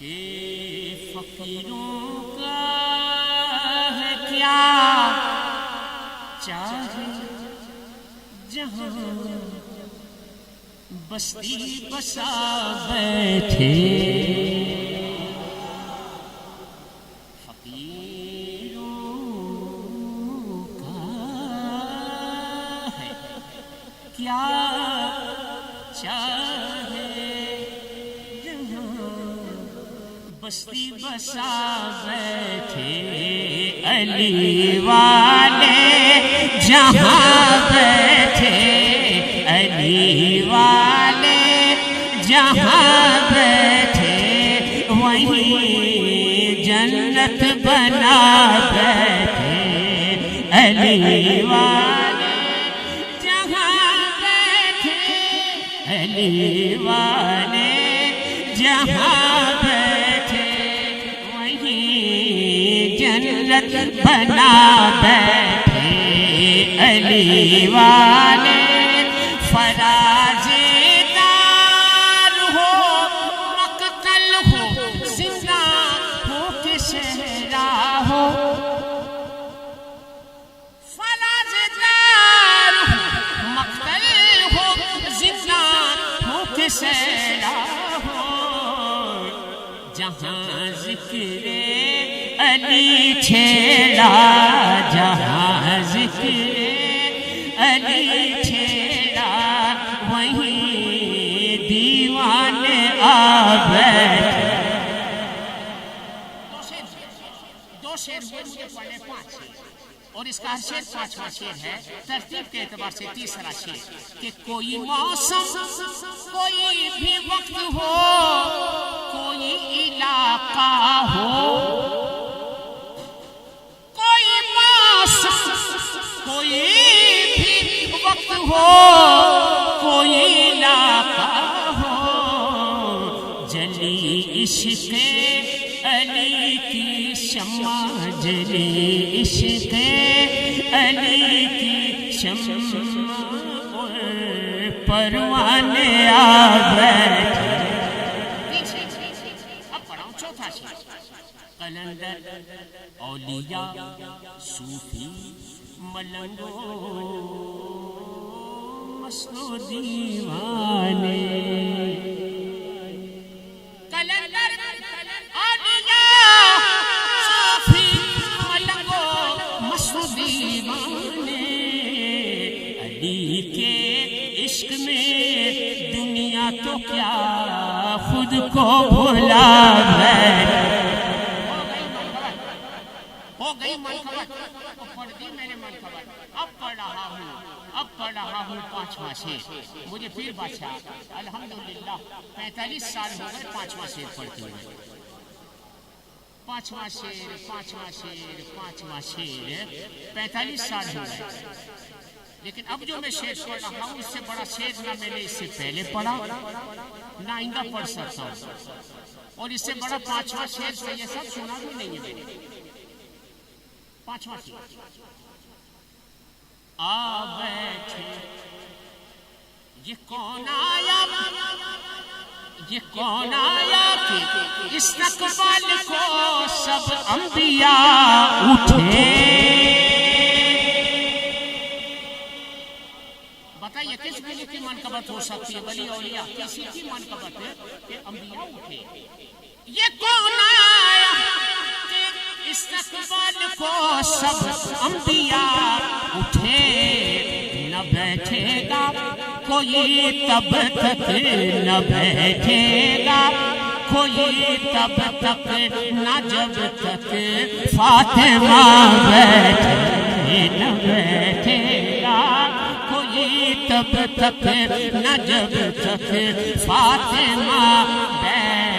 کہ فقیروں کا ہے کیا چاہے جہاں بستی بسا بیٹھے فقیروں کا ہے کیا چاہے بستی بسا بیٹھے علی والے جہاں بیٹھے علی والے جہاں بیٹھے وہیں جنت بنا بیٹھے علی والے جہاں بیٹھے علی والے جہاں بیٹھے جنت بنا بیٹھے علی والے فراز دار ہو مقتل ہو زندہ ہو کہ صحرا ہو فراز دار ہو مقتل ہو زندہ ہو کہ صحرا ہو جہاں ذکر علی چھیڑا جہاں ذکر علی چھیڑا وہیں دیوانے آ بیٹھے دو شعر ہوئے مجھے پڑھنے 5 اور اس کا ہر شعر 5واں شعر ہے ترتیب کے اعتبار سے تیسرا شعر کہ کوئی موسم کوئی بھی وقت ہو کوئی علاقہ ہو کوئی بھی وقت ہو کوئی علاقہ ہو جلی عشق علی کی شمع جلی عشق علی کی شمع پروانے آ بیٹھے اب پڑھاؤں چوتھا شعر قلندر اولیاء صوفی ملنگو مست و دیوانے قلندر اولیاء صوفی ملنگو مست و دیوانے علی کے عشق میں دنیا تو کیا خود کو بھلا بیٹھے ہو گئی منقبت پڑھ دی میں نے منقبت اب پڑھ رہا ہوں 5واں شعر مجھے پیر بادشاہ الحمدللہ 45 سال ہو گئے 5واں شعر پڑھتے ہوئے 5واں شعر 45 سال ہو گئے لیکن اب جو میں شعر پڑھ رہا ہوں اس سے بڑا شعر نہ میں نے اس سے پہلے پڑھا نہ آئندہ پڑھ سکتا ہوں اور اس سے بڑا 5واں شعر سے یہ سب سنا بھی نہیں ہے میں نے 5واں شعر آ بیٹھے یہ کون آیا کہ استقبال کو سب انبیاء اٹھے بتائیے کس ولی کی منقبت ہو سکتی ہے ولی اولیاء کسی کی منقبت ہے کہ انبیاء اٹھے یہ کون آیا کہ استقبال کو سب انبیاء اٹھے نہ بیٹھے گا کوئی تب تک نہ بیٹھے گا کوئی تب تک نہ جب تک فاطمہ بیٹھے نہ بیٹھے گا کوئی تب تک نہ جب تک فاطمہ بیٹھے